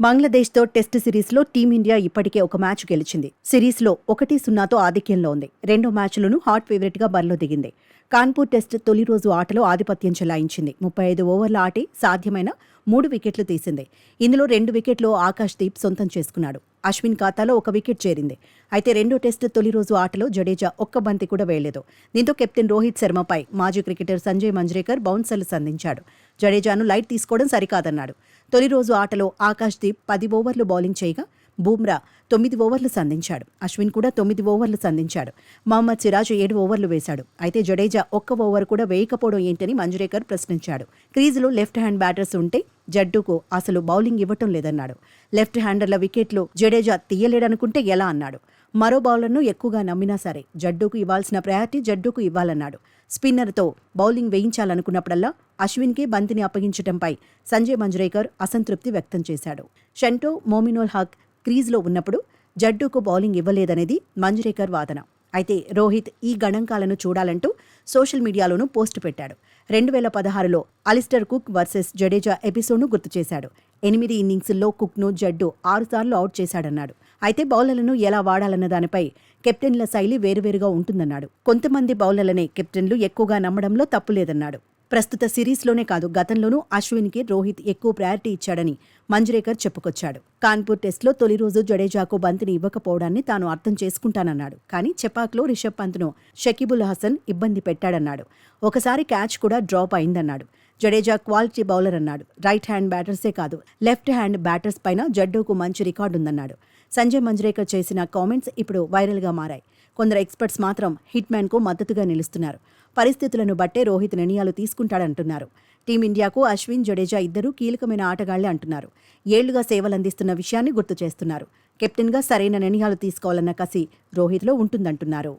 బంగ్లాదేశ్తో test సిరీస్లో team India ఇప్పటికే ఒక మ్యాచ్ గెలిచింది. సిరీస్లో 1-0తో ఆధిక్యంలో ఉంది. రెండో మ్యాచ్లోనూ హాట్ ఫేవరెట్గా బరిలో దిగింది. కాన్పూర్ టెస్ట్ తొలి రోజు ఆటలో ఆధిపత్యం చెలాయించింది. 35 ఓవర్ల ఆటే సాధ్యమైన 3 వికెట్లు తీసింది. ఇందులో 2 వికెట్లు ఆకాశ్దీప్ సొంతం చేసుకున్నాడు. అశ్విన్ ఖాతాలో 1 వికెట్ చేరింది. అయితే రెండో టెస్ట్ తొలి రోజు ఆటలో జడేజా ఒక్క బంతి కూడా వేయలేదు. దీంతో కెప్టెన్ రోహిత్ శర్మపై మాజీ క్రికెటర్ సంజయ్ మంజ్రేకర్ బౌన్సర్లు సంధించాడు. జడేజాను లైట్ తీసుకోవడం సరికాదన్నాడు. తొలి రోజు ఆటలో ఆకాశ్దీప్ 10 ఓవర్లు బౌలింగ్ చేయగా బూమ్రా 9 ఓవర్లు సంధించాడు. అశ్విన్ కూడా 9 ఓవర్లు సంధించాడు. మహమ్మద్ సిరాజ్ 7 ఓవర్లు వేశాడు. అయితే జడేజా ఒక్క ఓవర్ కూడా వేయకపోవడం ఏంటని మంజ్రేకర్ ప్రశ్నించాడు. క్రీజులో లెఫ్ట్ హ్యాండ్ బ్యాటర్స్ ఉంటే జడ్డూకు అసలు బౌలింగ్ ఇవ్వటం లేదన్నాడు. లెఫ్ట్ హ్యాండర్ల వికెట్లు జడేజా తీయలేడనుకుంటే ఎలా అన్నాడు. మరో బౌలర్ను ఎక్కువగా నమ్మినా సరే జడ్డూకు ఇవ్వాల్సిన ప్రయారిటీ జడ్డూకు ఇవ్వాలన్నాడు. స్పిన్నర్తో బౌలింగ్ వేయించాలనుకున్నప్పుడల్లా అశ్విన్కే బంతిని అప్పగించడంపై సంజయ్ మంజ్రేకర్ అసంతృప్తి వ్యక్తం చేశాడు. షంటో మోమినుల్ హక్ క్రీజ్లో ఉన్నప్పుడు జడ్డూకు బౌలింగ్ ఇవ్వలేదనేది మంజ్రేకర్ వాదన. అయితే రోహిత్ ఈ గణాంకాలను చూడాలంటూ సోషల్ మీడియాలోనూ పోస్టు పెట్టాడు. 2016లో అలిస్టర్ కుక్ వర్సెస్ జడేజా ఎపిసోడ్ను గుర్తు చేశాడు. 8 ఇన్నింగ్స్ల్లో కుక్ను జడ్డు 6 సార్లు అవుట్ చేశాడన్నాడు. అయితే బౌలర్లను ఎలా వాడాలన్న దానిపై కెప్టెన్ల శైలి వేరువేరుగా ఉంటుందన్నాడు. కొంతమంది బౌలర్లనే కెప్టెన్లు ఎక్కువగా నమ్మడంలో తప్పులేదన్నాడు. ప్రస్తుత సిరీస్లోనే కాదు గతంలోనూ అశ్విన్కి రోహిత్ ఎక్కువ ప్రయారిటీ ఇచ్చాడని మంజ్రేకర్ చెప్పుకొచ్చాడు. కాన్పూర్ టెస్ట్లో తొలి రోజు జడేజాకు బంతిని ఇవ్వకపోవడాన్ని తాను అర్థం చేసుకుంటానన్నాడు. కానీ చెపాక్లో రిషబ్ పంత్ను షకీబుల్ హసన్ ఇబ్బంది పెట్టాడన్నాడు. ఒకసారి క్యాచ్ కూడా డ్రాప్ అయిందన్నాడు. జడేజా క్వాలిటీ బౌలర్ అన్నాడు. రైట్ హ్యాండ్ బ్యాటర్సే కాదు లెఫ్ట్ హ్యాండ్ బ్యాటర్స్ పైన జడ్డూకు మంచి రికార్డుందన్నాడు. సంజయ్ మంజ్రేకర్ చేసిన కామెంట్స్ ఇప్పుడు వైరల్గా మారాయి. కొందరు ఎక్స్పర్ట్స్ మాత్రం హిట్ మ్యాన్కు మద్దతుగా నిలుస్తున్నారు. పరిస్థితులను బట్టే రోహిత్ నిర్ణయాలు తీసుకుంటాడంటున్నారు. టీమిండియాకు అశ్విన్, జడేజా ఇద్దరూ కీలకమైన ఆటగాళ్లే అంటున్నారు. ఏళ్లుగా సేవలందిస్తున్న విషయాన్ని గుర్తు చేస్తున్నారు. కెప్టెన్గా సరైన నిర్ణయాలు తీసుకోవాలన్న కసి రోహిత్లో ఉంటుందంటున్నారు.